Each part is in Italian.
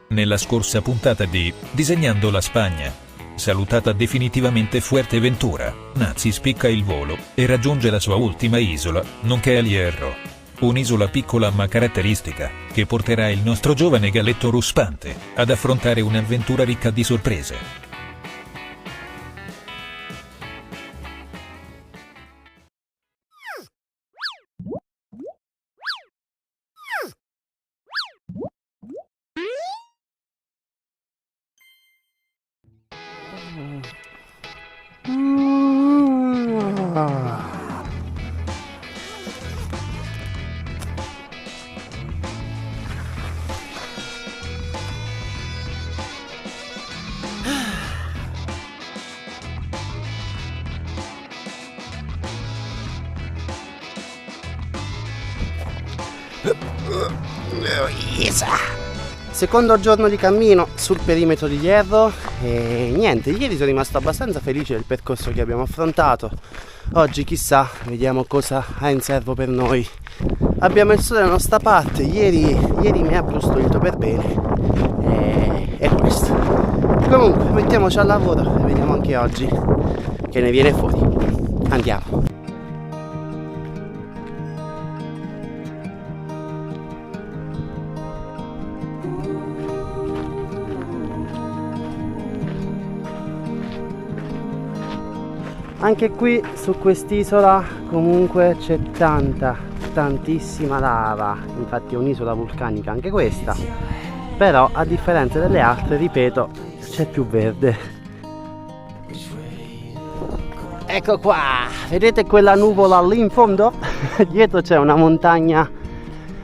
Nella scorsa puntata di Disegnando la Spagna, salutata definitivamente Fuerteventura, Nazi spicca il volo e raggiunge la sua ultima isola, nonché El Hierro. Un'isola piccola ma caratteristica, che porterà il nostro giovane galletto ruspante ad affrontare un'avventura ricca di sorprese. Secondo giorno di cammino sul perimetro di Hierro e niente, ieri sono rimasto abbastanza felice del percorso che abbiamo affrontato. Oggi chissà, vediamo cosa ha in serbo per noi. Abbiamo il sole dalla nostra parte, ieri mi ha brustolito per bene e questo. Comunque mettiamoci al lavoro e vediamo anche oggi che ne viene fuori. Andiamo. Anche qui su quest'isola comunque c'è tantissima lava, infatti è un'isola vulcanica anche questa, però a differenza delle altre, ripeto, c'è più verde. Ecco qua, vedete quella nuvola lì in fondo? Dietro c'è una montagna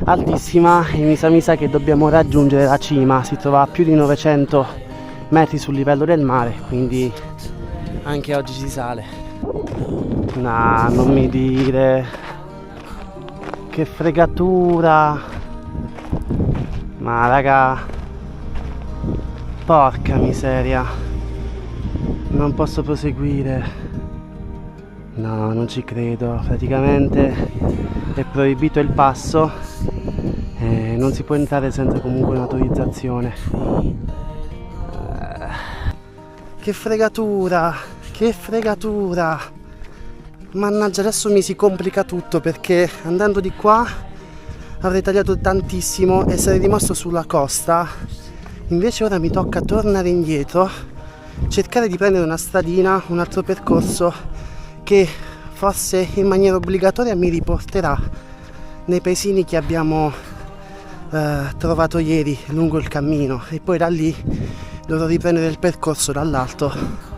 altissima e mi sa che dobbiamo raggiungere la cima, si trova a più di 900 metri sul livello del mare, quindi anche oggi si sale. No, non mi dire, che fregatura, ma raga, porca miseria, non posso proseguire, no, non ci credo, praticamente è proibito il passo e non si può entrare senza comunque un'autorizzazione. Che fregatura, che fregatura. Mannaggia, adesso mi si complica tutto perché andando di qua avrei tagliato tantissimo e sarei rimasto sulla costa. Invece ora mi tocca tornare indietro, cercare di prendere una stradina, un altro percorso che forse in maniera obbligatoria mi riporterà nei paesini che abbiamo trovato ieri lungo il cammino e poi da lì dovrò riprendere il percorso dall'alto.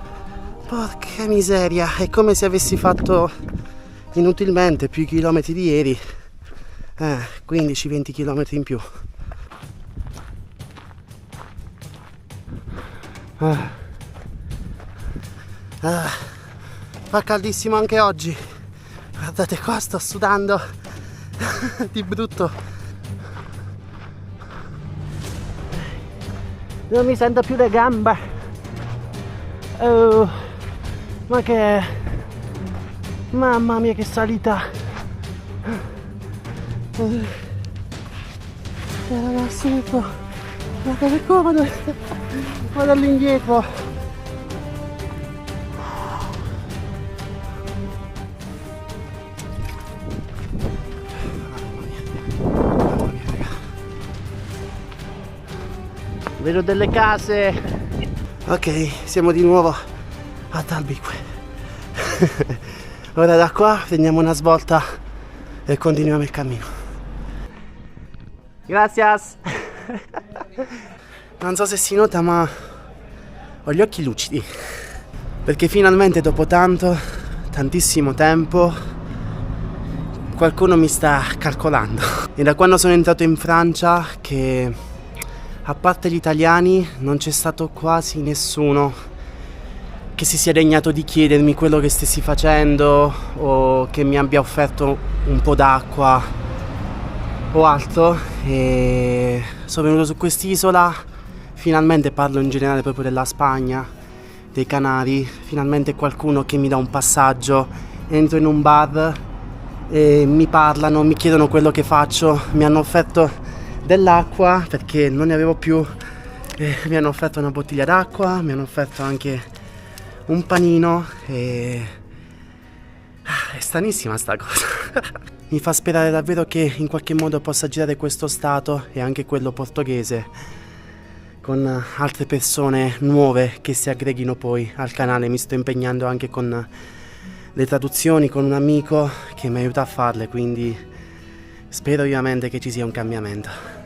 Porca miseria, è come se avessi fatto inutilmente più chilometri di ieri, 15-20 chilometri in più. Fa caldissimo anche oggi, guardate qua, sto sudando di brutto. Non mi sento più le gambe. Oh. Ma che... Mamma mia che salita! Ragazzi, ecco, guarda che comodo! Vado all'indietro! Vedo delle case! Ok, siamo di nuovo a Talbique. Ora da qua prendiamo una svolta e continuiamo il cammino. Gracias. Non so se si nota ma ho gli occhi lucidi perché finalmente dopo tantissimo tempo qualcuno mi sta calcolando. E da quando sono entrato in Francia che a parte gli italiani non c'è stato quasi nessuno che si sia degnato di chiedermi quello che stessi facendo o che mi abbia offerto un po' d'acqua o altro. E sono venuto su quest'isola, finalmente parlo in generale proprio della Spagna, dei Canari, finalmente qualcuno che mi dà un passaggio, entro in un bar e mi parlano, mi chiedono quello che faccio, mi hanno offerto dell'acqua perché non ne avevo più Mi hanno offerto una bottiglia d'acqua, mi hanno offerto anche un panino e... è stranissima sta cosa. Mi fa sperare davvero che in qualche modo possa girare questo stato e anche quello portoghese con altre persone nuove che si aggreghino poi al canale. Mi sto impegnando anche con le traduzioni con un amico che mi aiuta a farle, quindi spero vivamente che ci sia un cambiamento.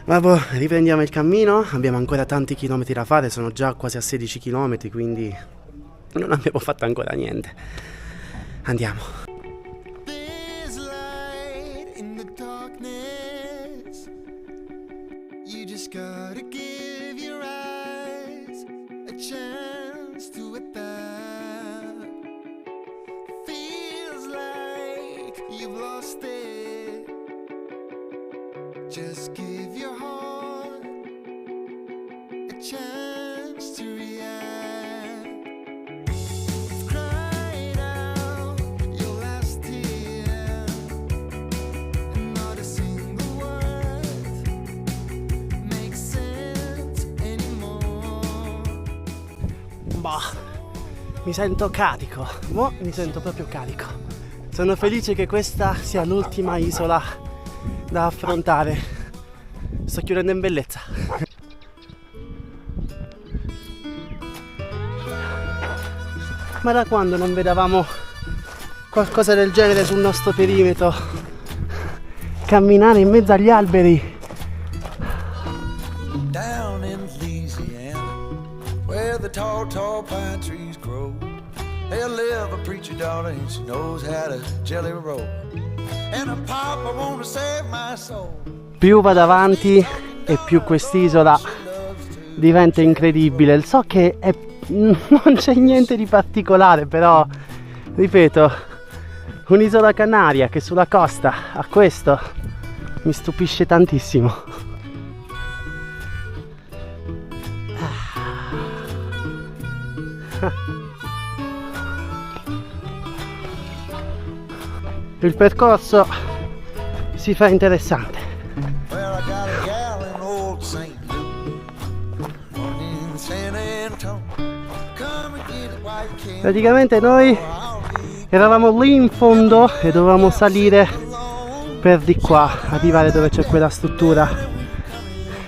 Vabbè, riprendiamo il cammino, abbiamo ancora tanti chilometri da fare, sono già quasi a 16 chilometri, quindi non abbiamo fatto ancora niente. Andiamo. There's light in the darkness. You just gotta give your eyes a chance to adapt. Feels like you've lost it. Just give your heart a chance to react. Cry out your last tear, and not a single word makes sense anymore. Boh, mi sento carico, mi sento proprio carico. Sono felice che questa sia l'ultima isola da affrontare. Sto chiudendo in bellezza. Ma da quando non vedevamo qualcosa del genere sul nostro perimetro? Camminare in mezzo agli alberi. Down in Louisiana, where the tall, tall pine trees grow, there live a preacher daughter and she knows how to jelly roll. And a papa wanna save my soul. Più vado avanti e più quest'isola diventa incredibile. So che non c'è niente di particolare, però ripeto, un'isola canaria che sulla costa ha questo mi stupisce tantissimo. Il percorso si fa interessante. Well, I got a gal in old St. Louis, one in San Antonio. Come and get it while you can. Praticamente noi eravamo lì in fondo e dovevamo salire per di qua, arrivare dove c'è quella struttura.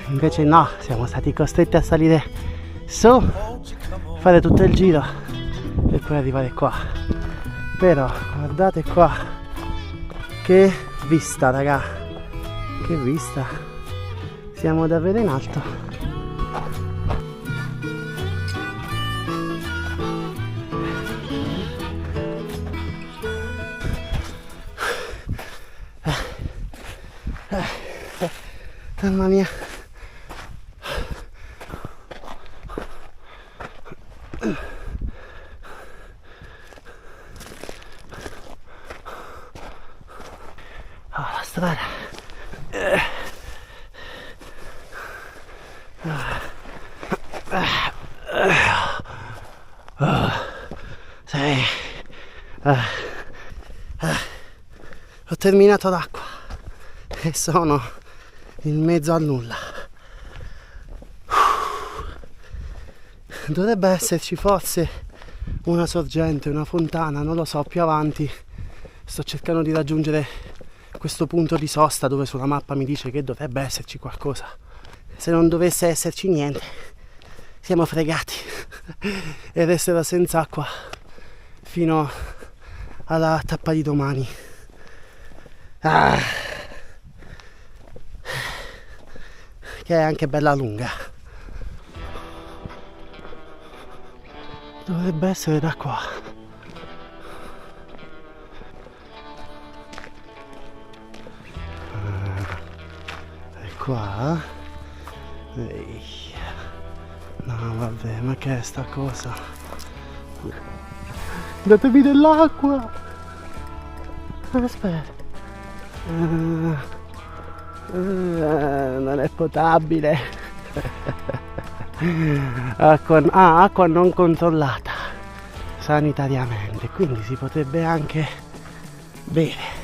Invece no, siamo stati costretti a salire su, fare tutto il giro e poi arrivare qua. Però guardate qua, che vista raga, che vista, siamo davvero in alto. Mamma mia. La strada. Sì. Ho terminato l'acqua e sono in mezzo al nulla. Dovrebbe esserci forse una sorgente, una fontana, non lo so, più avanti. Sto cercando di raggiungere questo punto di sosta dove sulla mappa mi dice che dovrebbe esserci qualcosa. Se non dovesse esserci niente, siamo fregati e resterò senza acqua fino alla tappa di domani. Che è anche bella lunga. Dovrebbe essere da qua. È qua. Ehi. No vabbè, ma che è sta cosa? Datemi dell'acqua. Aspetta. Non è potabile. Acqua non controllata sanitariamente, quindi si potrebbe anche bere.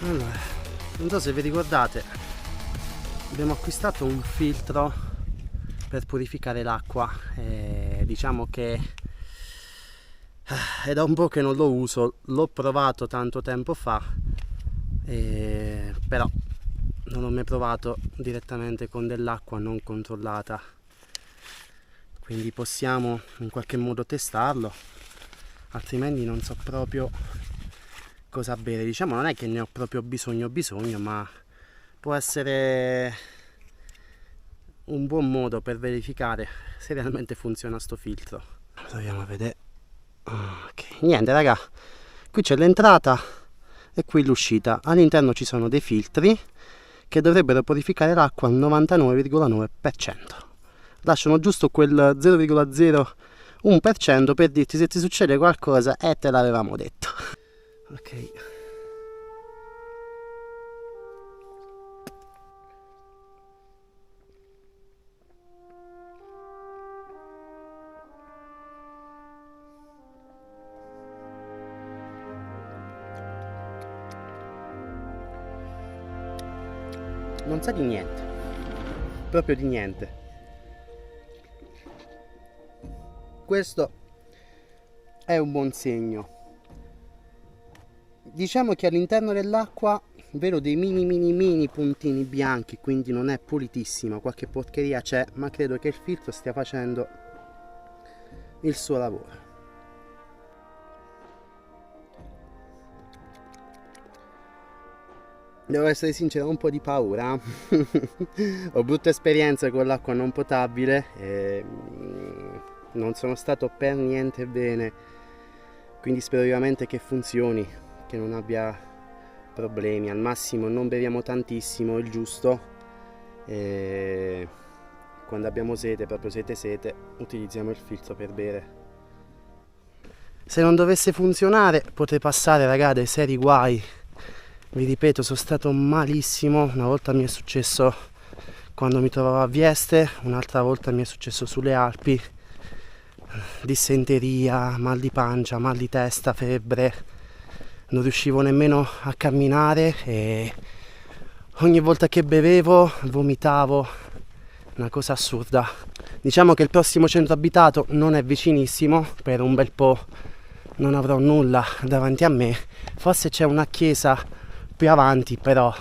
Allora, non so se vi ricordate, abbiamo acquistato un filtro per purificare l'acqua. Diciamo che è da un po' che non lo uso, l'ho provato tanto tempo fa, però non ho mai provato direttamente con dell'acqua non controllata, quindi possiamo in qualche modo testarlo, altrimenti non so proprio cosa bere. Diciamo, non è che ne ho proprio bisogno, ma può essere un buon modo per verificare se realmente funziona sto filtro. Proviamo a vedere. Ok, niente raga, qui c'è l'entrata e qui l'uscita. All'interno ci sono dei filtri che dovrebbero purificare l'acqua al 99,9%. Lasciano giusto quel 0,01% per dirti se ti succede qualcosa, e te l'avevamo detto. Ok. Non sa di niente, proprio di niente. Questo è un buon segno. Diciamo che all'interno dell'acqua vedo dei mini puntini bianchi, quindi non è pulitissima, qualche porcheria c'è, ma credo che il filtro stia facendo il suo lavoro. Devo essere sincero, ho un po' di paura. Ho brutte esperienze con l'acqua non potabile e non sono stato per niente bene, quindi spero vivamente che funzioni, che non abbia problemi. Al massimo non beviamo tantissimo, il giusto, e quando abbiamo sete, proprio sete, utilizziamo il filtro per bere. Se non dovesse funzionare potrei passare, raga, dei seri guai. Vi ripeto, sono stato malissimo. Una volta mi è successo quando mi trovavo a Vieste, un'altra volta mi è successo sulle Alpi. Dissenteria, mal di pancia, mal di testa, febbre. Non riuscivo nemmeno a camminare e ogni volta che bevevo vomitavo. Una cosa assurda. Diciamo che il prossimo centro abitato non è vicinissimo, per un bel po' non avrò nulla davanti a me. Forse c'è una chiesa più avanti, però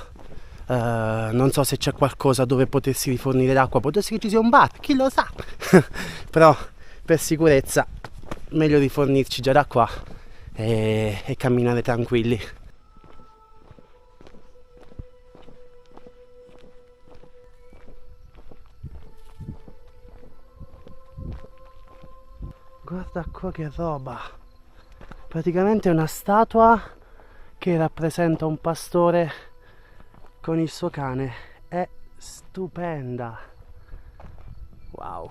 non so se c'è qualcosa dove potersi rifornire d'acqua. Può essere che ci sia un bar, chi lo sa. Però per sicurezza meglio rifornirci già da qua e camminare tranquilli. Guarda qua che roba, praticamente è una statua che rappresenta un pastore con il suo cane. È stupenda. Wow.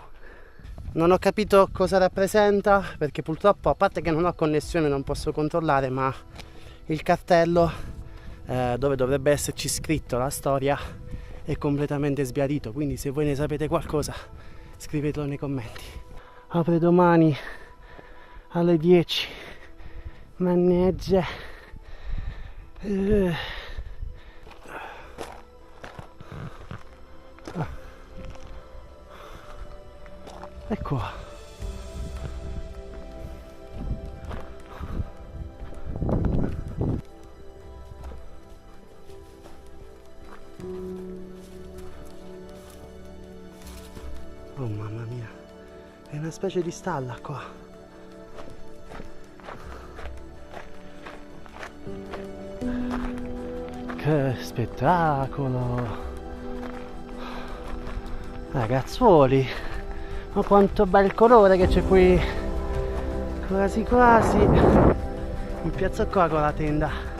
Non ho capito cosa rappresenta, perché purtroppo, a parte che non ho connessione, non posso controllare, ma il cartello dove dovrebbe esserci scritto la storia è completamente sbiadito, quindi se voi ne sapete qualcosa scrivetelo nei commenti. Apre domani alle 10. Manneggia. Ecco. Oh mamma mia, è una specie di stalla qua. Che spettacolo! Ragazzuoli, ma quanto bel colore che c'è qui! Quasi quasi mi piazzo qua con la tenda.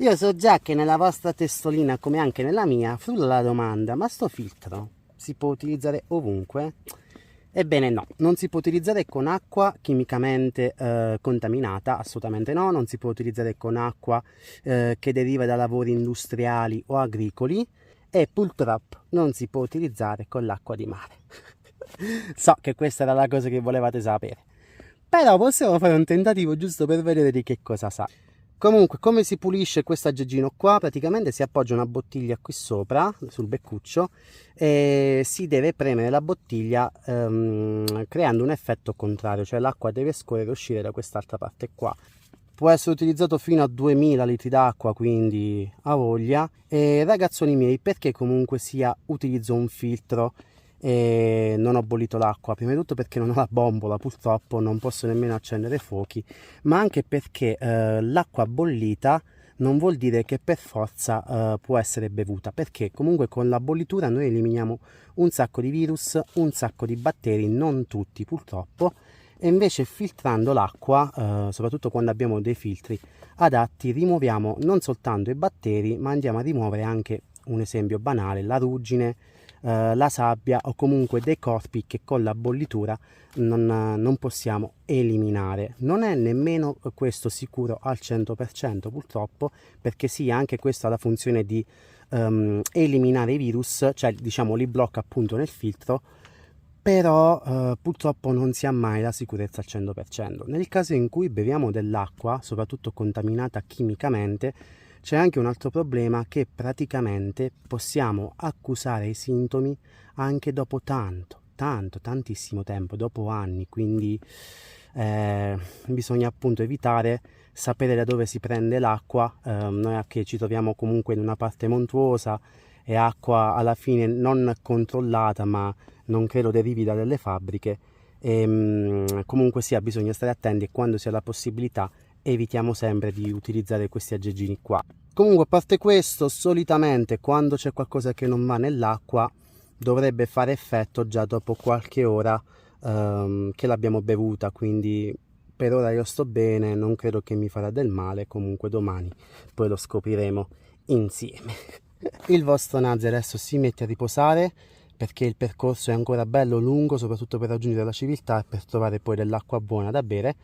Io so già che nella vostra testolina, come anche nella mia, frulla la domanda: ma sto filtro si può utilizzare ovunque? Ebbene no, non si può utilizzare con acqua chimicamente contaminata, assolutamente no, non si può utilizzare con acqua che deriva da lavori industriali o agricoli, e purtroppo non si può utilizzare con l'acqua di mare. So che questa era la cosa che volevate sapere, però possiamo fare un tentativo giusto per vedere di che cosa sa. Comunque, come si pulisce questo aggeggino qua? Praticamente si appoggia una bottiglia qui sopra, sul beccuccio, e si deve premere la bottiglia creando un effetto contrario, cioè l'acqua deve scorrere e uscire da quest'altra parte qua. Può essere utilizzato fino a 2000 litri d'acqua, quindi a voglia. E ragazzoni miei, perché comunque sia utilizzo un filtro e non ho bollito l'acqua? Prima di tutto perché non ho la bombola, purtroppo non posso nemmeno accendere fuochi, ma anche perché l'acqua bollita non vuol dire che per forza può essere bevuta, perché comunque con la bollitura noi eliminiamo un sacco di virus, un sacco di batteri, non tutti purtroppo, e invece filtrando l'acqua, soprattutto quando abbiamo dei filtri adatti, rimuoviamo non soltanto i batteri, ma andiamo a rimuovere anche, un esempio banale, la ruggine, la sabbia o comunque dei corpi che con la bollitura non possiamo eliminare. Non è nemmeno questo sicuro al 100% purtroppo, perché sì, anche questo ha la funzione di eliminare i virus, cioè diciamo li blocca appunto nel filtro, però purtroppo non si ha mai la sicurezza al 100%. Nel caso in cui beviamo dell'acqua, soprattutto contaminata chimicamente, c'è anche un altro problema, che praticamente possiamo accusare i sintomi anche dopo tantissimo tempo, dopo anni, quindi bisogna appunto evitare, sapere da dove si prende l'acqua. Noi che ci troviamo comunque in una parte montuosa, e acqua alla fine non controllata, ma non credo derivi da delle fabbriche, comunque sia bisogna stare attenti, e quando si ha la possibilità evitiamo sempre di utilizzare questi aggeggini qua. Comunque, a parte questo, solitamente quando c'è qualcosa che non va nell'acqua dovrebbe fare effetto già dopo qualche ora che l'abbiamo bevuta, quindi per ora io sto bene, non credo che mi farà del male. Comunque domani poi lo scopriremo insieme. Il vostro Nazi adesso si mette a riposare, perché il percorso è ancora bello lungo, soprattutto per raggiungere la civiltà e per trovare poi dell'acqua buona da bere.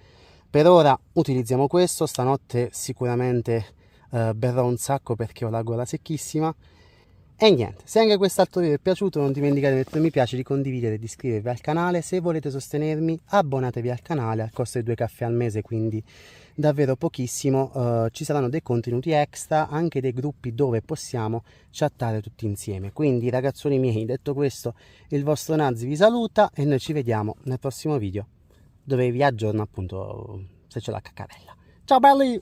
Per ora utilizziamo questo, stanotte sicuramente berrò un sacco perché ho la gola secchissima. E niente, se anche quest'altro video vi è piaciuto non dimenticate di mettere mi piace, di condividere e di iscrivervi al canale. Se volete sostenermi, abbonatevi al canale, al costo di 2 caffè al mese, quindi davvero pochissimo. Ci saranno dei contenuti extra, anche dei gruppi dove possiamo chattare tutti insieme. Quindi ragazzoni miei, detto questo, il vostro Nazi vi saluta e noi ci vediamo nel prossimo video, dove vi aggiorno appunto se c'è la caccarella. Ciao belli!